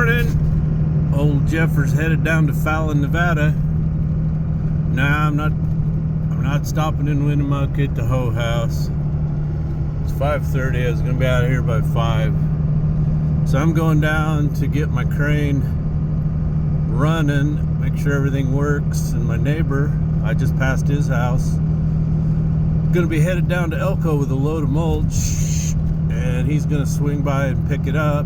morning. Old Jeffer's headed down to Fallon, Nevada. Nah, I'm not stopping in Winnemucca at the hoe house. It's 5:30. I was gonna be out of here by 5. So I'm going down to get my crane running, make sure everything works. And my neighbor, I just passed his house, gonna be headed down to Elko with a load of mulch, and he's gonna swing by and pick it up.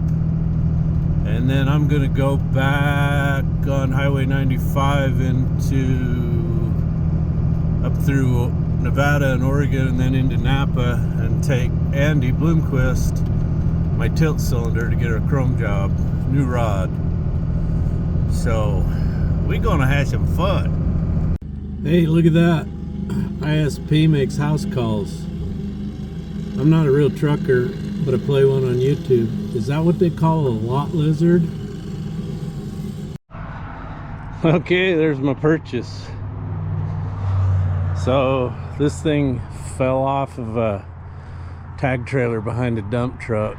And then I'm gonna go back on Highway 95 up through Nevada and Oregon, and then into Napa, and take Andy Bloomquist my tilt cylinder to get her a chrome job, new rod. So we gonna have some fun. Hey, look at that. ISP makes house calls. I'm not a real trucker, but I play one on YouTube. Is that what they call a lot lizard? Okay, there's my purchase. So this thing fell off of a tag trailer behind a dump truck.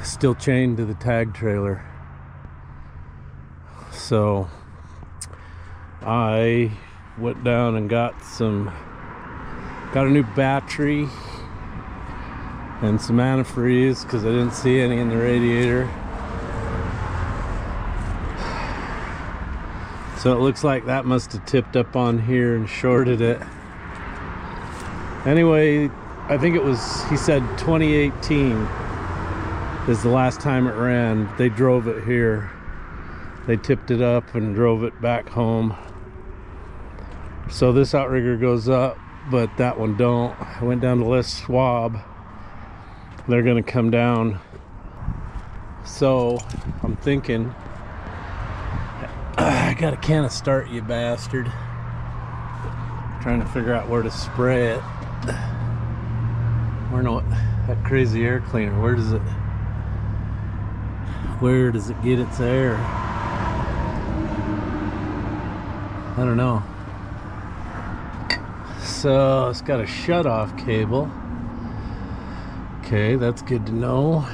Still chained to the tag trailer. So I went down and got a new battery and some antifreeze because I didn't see any in the radiator. So it looks like that must have tipped up on here and shorted it. Anyway, I think it was, he said 2018 is the last time it ran. They drove it here. They tipped it up and drove it back home. So this outrigger goes up, but that one don't. I went down to Les Schwab. They're gonna come down. So I'm thinking, I got a can of Start, you bastard. Trying to figure out where to spray it. That crazy air cleaner, where does it get its air? I don't know. So it's got a shut-off cable. Okay, that's good to know.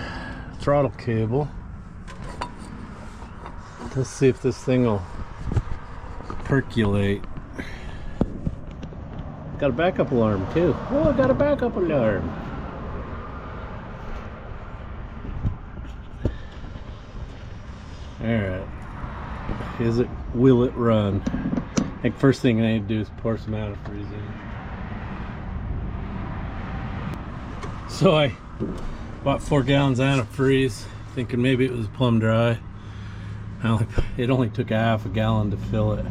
Throttle cable. Let's see if this thing will percolate. Got a backup alarm too. Oh, I got a backup alarm. Alright. Will it run? I think first thing I need to do is pour some antifreeze in. So I bought 4 gallons of antifreeze, thinking maybe it was plumb dry. It only took a half a gallon to fill it.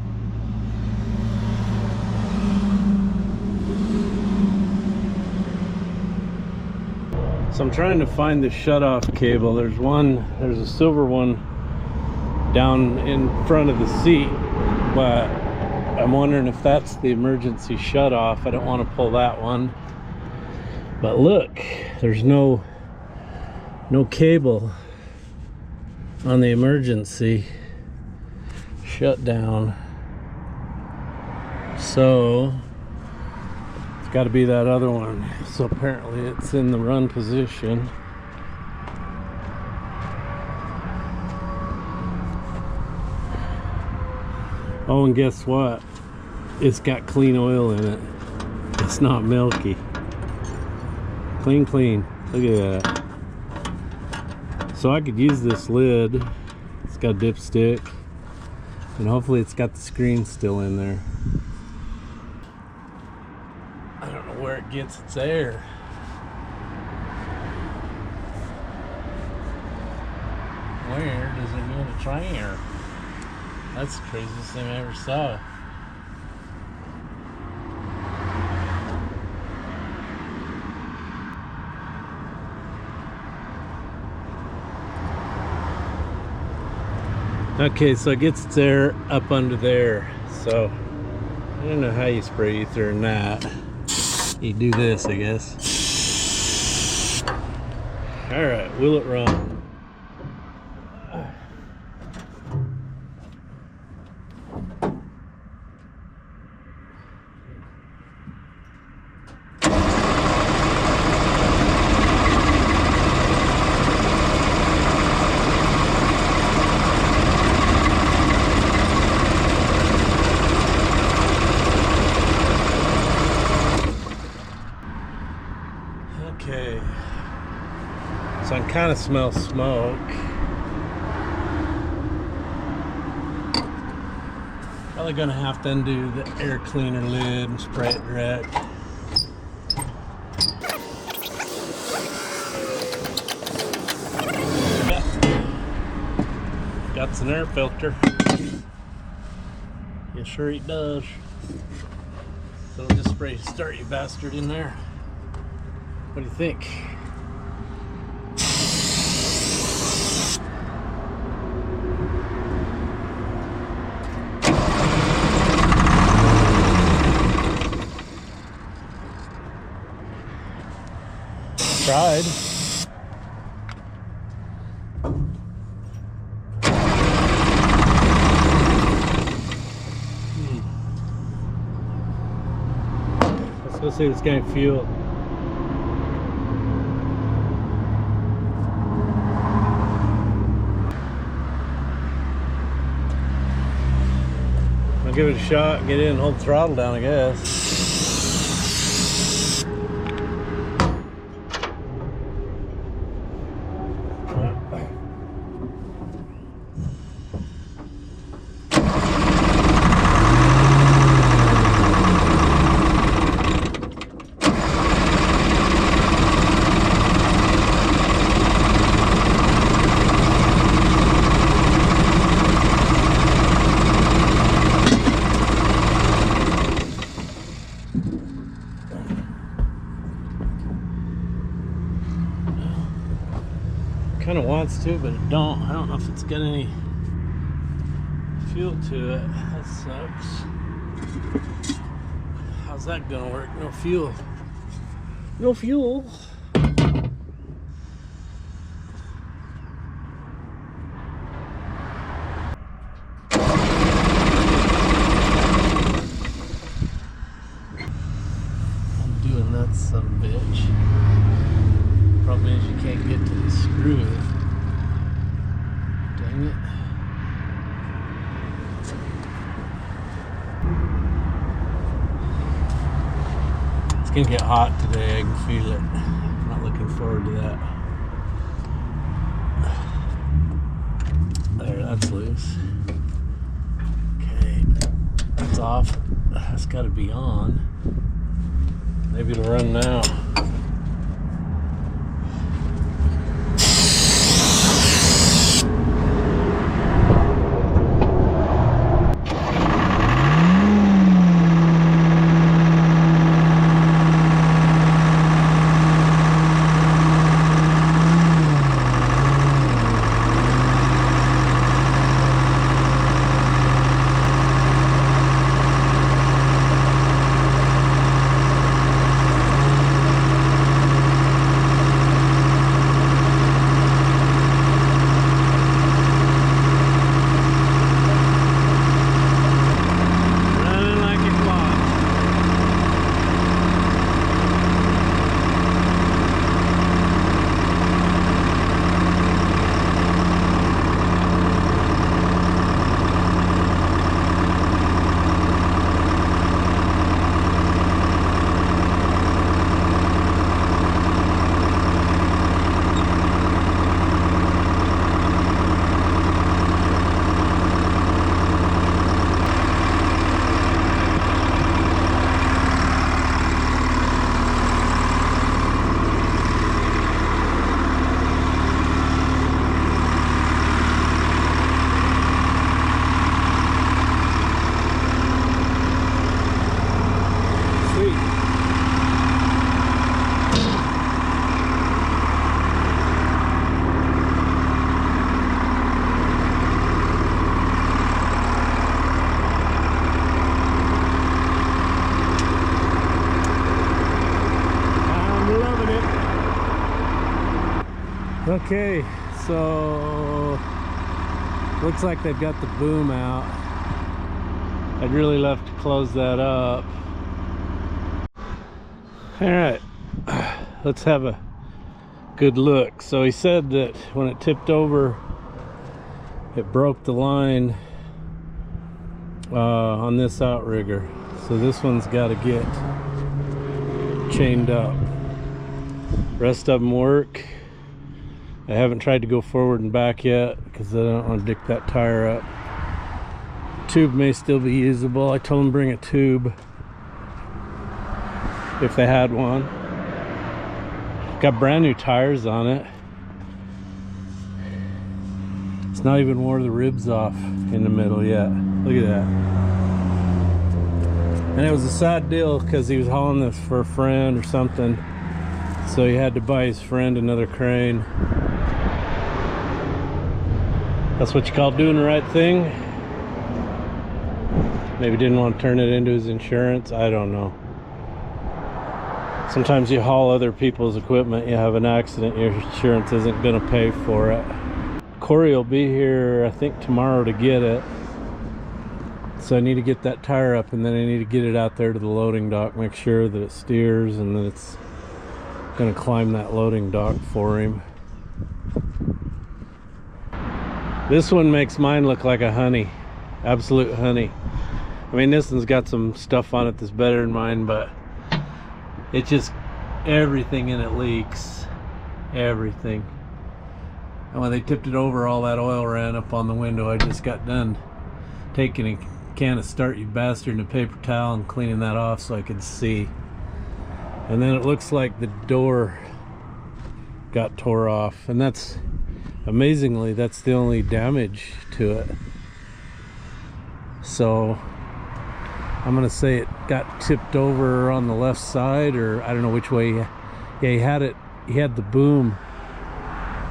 So I'm trying to find the shutoff cable. There's a silver one down in front of the seat, but I'm wondering if that's the emergency shutoff. I don't want to pull that one. But look, there's no cable on the emergency shutdown. So it's got to be that other one. So apparently it's in the run position. Oh, and guess what? It's got clean oil in it. It's not milky. Clean. Look at that. So I could use this lid. It's got a dipstick, and hopefully it's got the screen still in there. I don't know where it gets its air. Where does it get its air? That's the craziest thing I ever saw. Okay, so it gets its air up under there. So I don't know how you spray ether in that. You do this, I guess. Alright, will it run? So I can kind of smell smoke. Probably gonna have to undo the air cleaner lid and spray it direct. Got an air filter. Yes, sure it does. So just spray start you bastard in there. What do you think? Tried. Let's go see this guy fuel. I'll give it a shot, get in and hold the throttle down, I guess. Kind of wants to, but it don't. I don't know if it's got any fuel to it. That sucks. How's that gonna work? No fuel. No fuel. I'm doing that son of a bitch. Problem is you can't get to the screw. Dang it. It's gonna get hot today, I can feel it. I'm not looking forward to that. There, that's loose. Okay, that's off. That's gotta be on. Maybe it'll run now. Okay, so looks like they've got the boom out. I'd really love to close that up. All right, let's have a good look. So he said that when it tipped over, it broke the line on this outrigger. So this one's got to get chained up. Rest of them work. I haven't tried to go forward and back yet because I don't want to dick that tire up. Tube may still be usable. I told them bring a tube if they had one. Got brand new tires on it. It's not even wore the ribs off in the middle yet. Look at that. And it was a sad deal because he was hauling this for a friend or something, so he had to buy his friend another crane. That's what you call doing the right thing. Maybe didn't want to turn it into his insurance. I don't know. Sometimes you haul other people's equipment, you have an accident, your insurance isn't going to pay for it. Corey will be here, I think, tomorrow to get it. So I need to get that tire up, and then I need to get it out there to the loading dock, make sure that it steers and that it's going to climb that loading dock for him. This one makes mine look like a honey, absolute honey. I mean, this one's got some stuff on it that's better than mine, but it just, everything in it leaks, everything. And when they tipped it over, all that oil ran up on the window. I just got done taking a can of Start You Bastard and a paper towel and cleaning that off so I could see. And then it looks like the door got tore off, and that's, amazingly, that's the only damage to it. So I'm gonna say it got tipped over on the left side, or I don't know which way. Yeah, he had the boom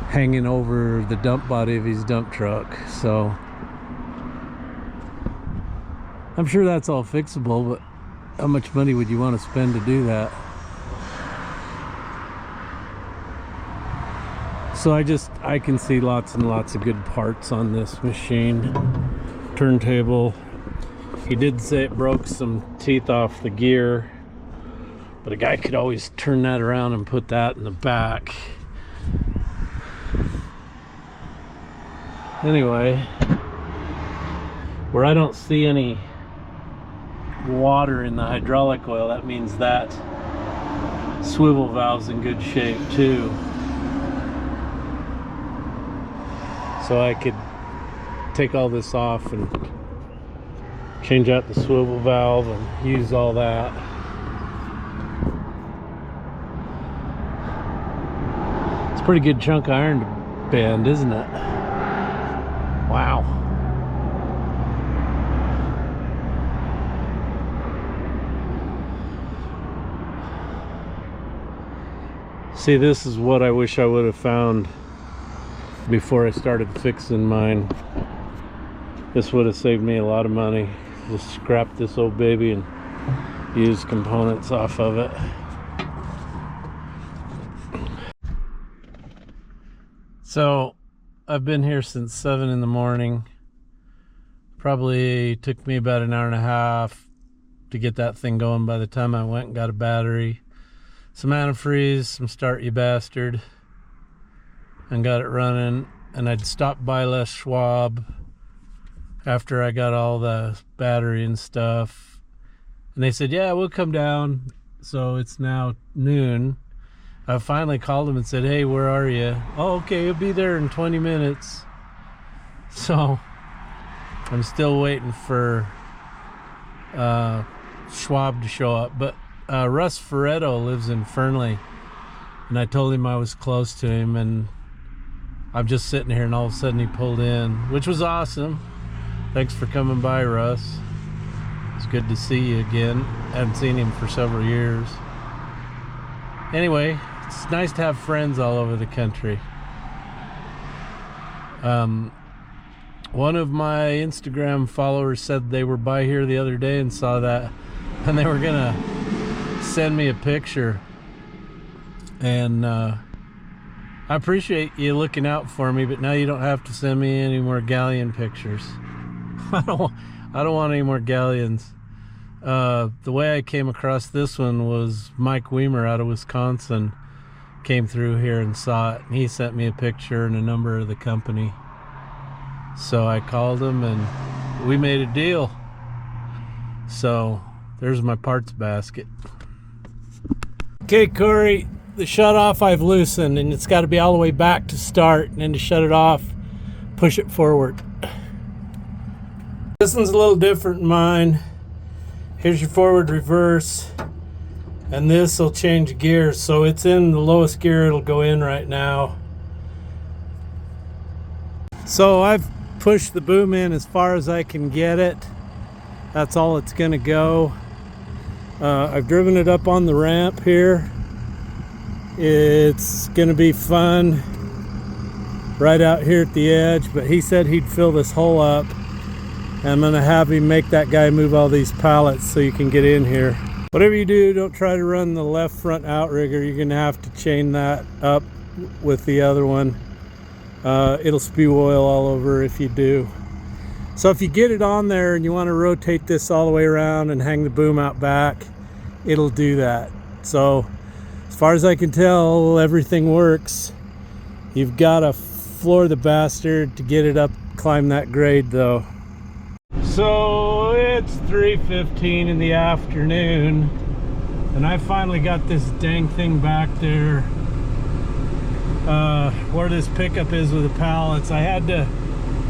hanging over the dump body of his dump truck. So I'm sure that's all fixable, but how much money would you want to spend to do that? So I can see lots and lots of good parts on this machine. Turntable. He did say it broke some teeth off the gear, but a guy could always turn that around and put that in the back. Anyway, where I don't see any water in the hydraulic oil, that means that swivel valve's in good shape too. So I could take all this off and change out the swivel valve and use all that. It's a pretty good chunk of iron to bend, isn't it? Wow. See, this is what I wish I would have found before I started fixing mine. This would have saved me a lot of money. Just scrap this old baby and use components off of it. So I've been here since 7 in the morning. Probably took me about an hour and a half to get that thing going. By the time I went and got a battery, some antifreeze, some Start You Bastard, and got it running. And I'd stopped by Les Schwab after I got all the battery and stuff, and they said, yeah, we'll come down. So it's now noon. I finally called them and said, hey, where are you? Oh, okay, you'll be there in 20 minutes. So I'm still waiting for Schwab to show up. But Russ Ferretto lives in Fernley, and I told him I was close to him, and I'm just sitting here, and all of a sudden he pulled in, which was awesome. Thanks for coming by, Russ. It's good to see you again. I haven't seen him for several years. Anyway, it's nice to have friends all over the country. One of my Instagram followers said they were by here the other day and saw that, and they were gonna send me a picture. And I appreciate you looking out for me, but now you don't have to send me any more Galion pictures. I don't want any more Galions. The way I came across this one was Mike Weimer out of Wisconsin came through here and saw it, and he sent me a picture and a number of the company. So I called him and we made a deal. So there's my parts basket. Okay, Corey, the shut off I've loosened, and it's got to be all the way back to start, and then to shut it off, push it forward. This one's a little different than mine. Here's your forward reverse, and this will change gears. So it's in the lowest gear it'll go in right now. So I've pushed the boom in as far as I can get it. That's all it's gonna go. I've driven it up on the ramp here. It's gonna be fun right out here at the edge, but he said he'd fill this hole up. I'm gonna have him make that guy move all these pallets so you can get in here. Whatever you do, don't try to run the left front outrigger. You're gonna have to chain that up with the other one. It'll spew oil all over if you do. So if you get it on there and you want to rotate this all the way around and hang the boom out back, it'll do that. So as far as I can tell, everything works. You've got to floor the bastard to get it up, climb that grade though. So it's 3:15 in the afternoon, and I finally got this dang thing back there where this pickup is with the pallets. I had to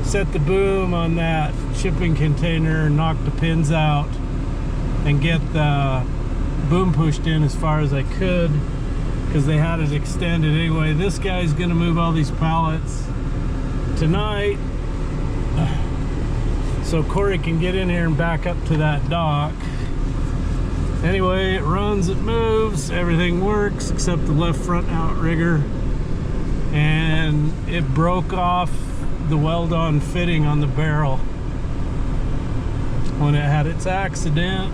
set the boom on that shipping container and knock the pins out and get the boom pushed in as far as I could, because they had it extended. Anyway, this guy's gonna move all these pallets tonight so Corey can get in here and back up to that dock. Anyway, it runs, it moves, everything works except the left front outrigger, and it broke off the weld-on fitting on the barrel when it had its accident,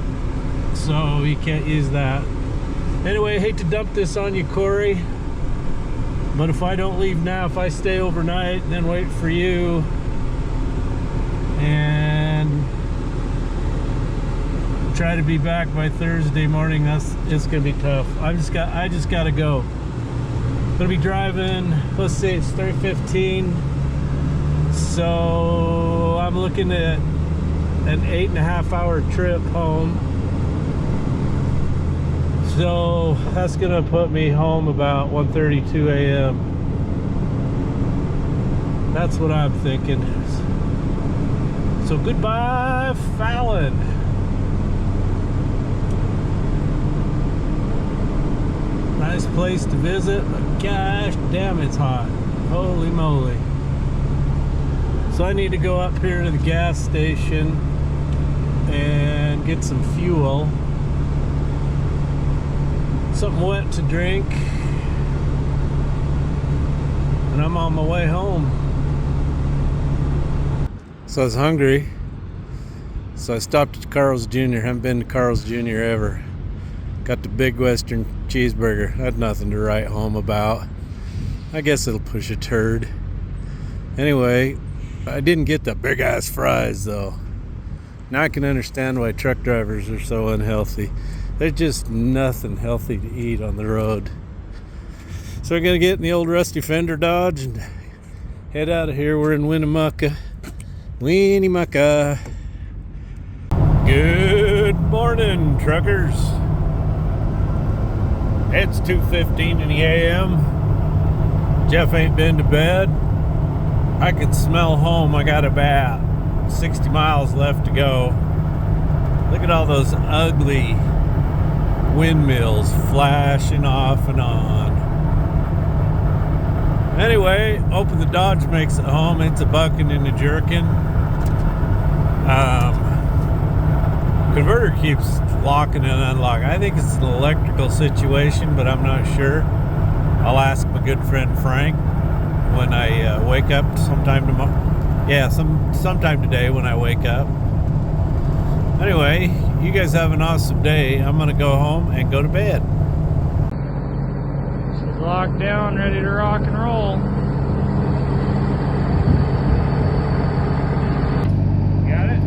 so you can't use that. Anyway, I hate to dump this on you, Corey, but if I don't leave now, if I stay overnight and then wait for you and try to be back by Thursday morning, it's gonna be tough. I just gotta go. Gonna be driving, let's see, it's 3:15, so I'm looking at an 8.5 hour trip home. So that's gonna put me home about 1:32 a.m. That's what I'm thinking. So goodbye, Fallon. Nice place to visit, but gosh damn, it's hot. Holy moly. So I need to go up here to the gas station and get some fuel. Something wet to drink. And I'm on my way home. So I was hungry, so I stopped at Carl's Jr. Haven't been to Carl's Jr. ever. Got the big Western cheeseburger. Had nothing to write home about. I guess it'll push a turd. Anyway, I didn't get the big ass fries though. Now I can understand why truck drivers are so unhealthy. There's just nothing healthy to eat on the road. So we're gonna get in the old rusty fender Dodge and head out of here. We're in Winnemucca. Winnemucca. Good morning, truckers. It's 2:15 in the a.m. Jeff ain't been to bed. I can smell home. I got about 60 miles left to go. Look at all those ugly windmills flashing off and on. Anyway, hoping the Dodge makes it home. It's a bucking and a jerking. Converter keeps locking and unlocking. I think it's an electrical situation, but I'm not sure. I'll ask my good friend Frank when I wake up sometime tomorrow. Yeah, sometime today when I wake up. Anyway, you guys have an awesome day. I'm gonna go home and go to bed. She's locked down, ready to rock and roll. Got it?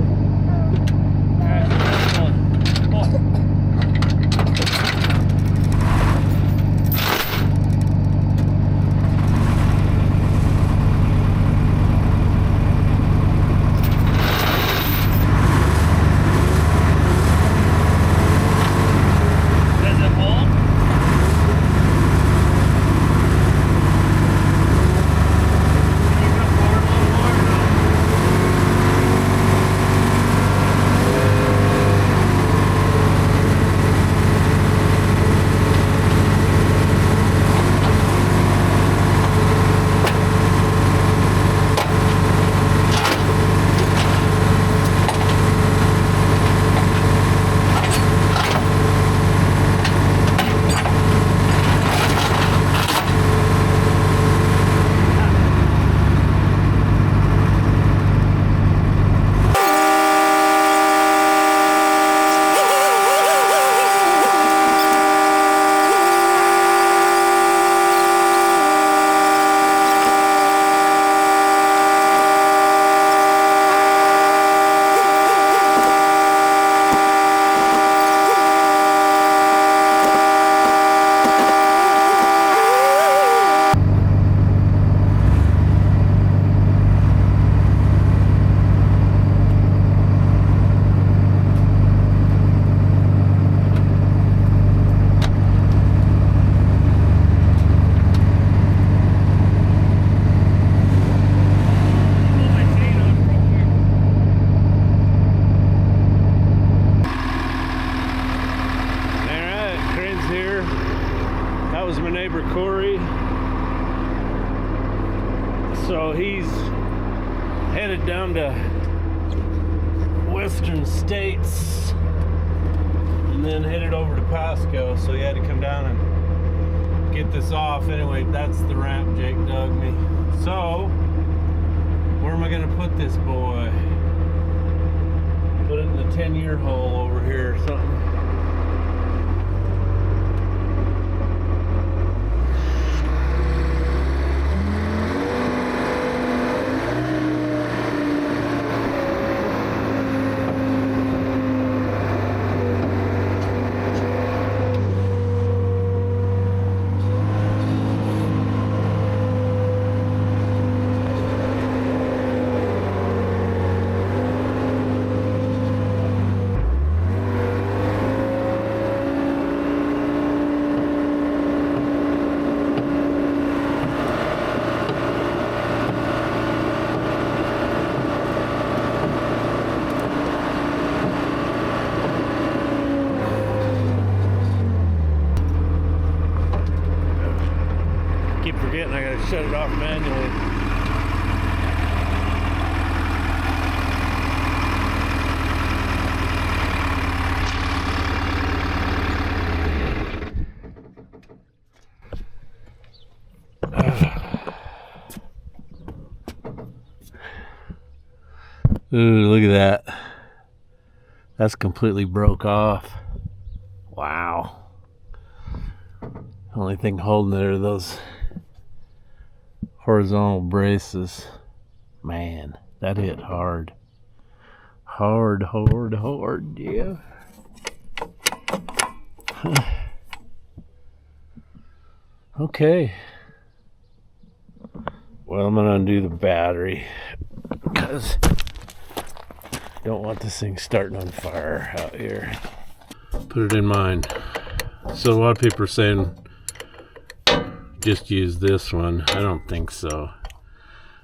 So he's headed down to Western States and then headed over to Pasco, so he had to come down and get this off. Anyway, that's the ramp Jake dug me. So where am I gonna put this boy? Put it in the 10-year hole over here or something. Keep forgetting I gotta shut it off manually. Ooh, look at that. That's completely broke off. Wow. Only thing holding it are those horizontal braces. Man, that hit hard. Hard, yeah. Okay. Well, I'm gonna undo the battery because I don't want this thing starting on fire out here. Put it in mine. So a lot of people are saying just use this one. I don't think so.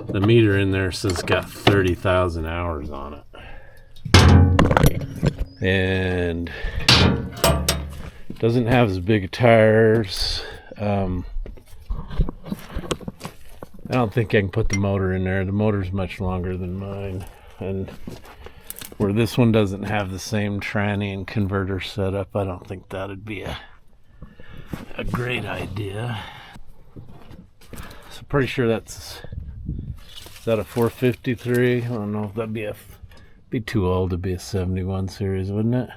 The meter in there says it's got 30,000 hours on it. And doesn't have as big tires. I don't think I can put the motor in there. The motor's much longer than mine. And where this one doesn't have the same tranny and converter setup, I don't think that'd be a great idea. So pretty sure is that a 453? I don't know if that'd be too old to be a 71 series, wouldn't it?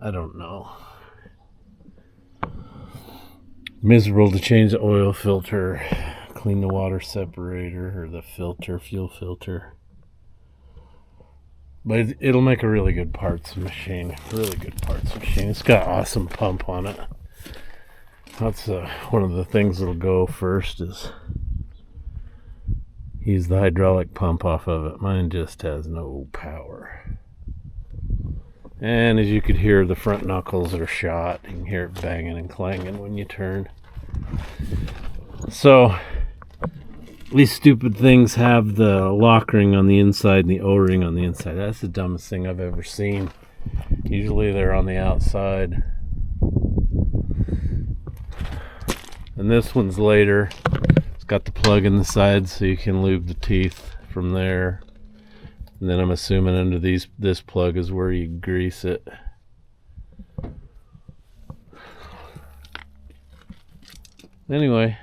I don't know. Miserable to change the oil filter, clean the water separator or the filter, fuel filter. But it'll make a really good parts machine. Really good parts machine. It's got an awesome pump on it. That's one of the things that'll go first is use the hydraulic pump off of it. Mine just has no power. And as you could hear, the front knuckles are shot. You can hear it banging and clanging when you turn. So these stupid things have the lock ring on the inside and the O-ring on the inside. That's the dumbest thing I've ever seen. Usually they're on the outside. And this one's later. It's got the plug in the side so you can lube the teeth from there. And then I'm assuming under this plug is where you grease it. Anyway,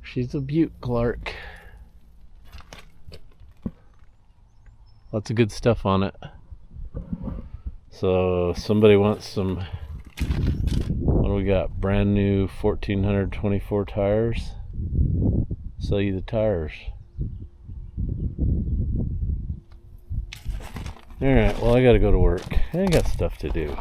she's a beaut, Clark. Lots of good stuff on it. So somebody wants some, what do we got? Brand new 1424 tires. Sell you the tires. Alright, well I gotta go to work. I got stuff to do.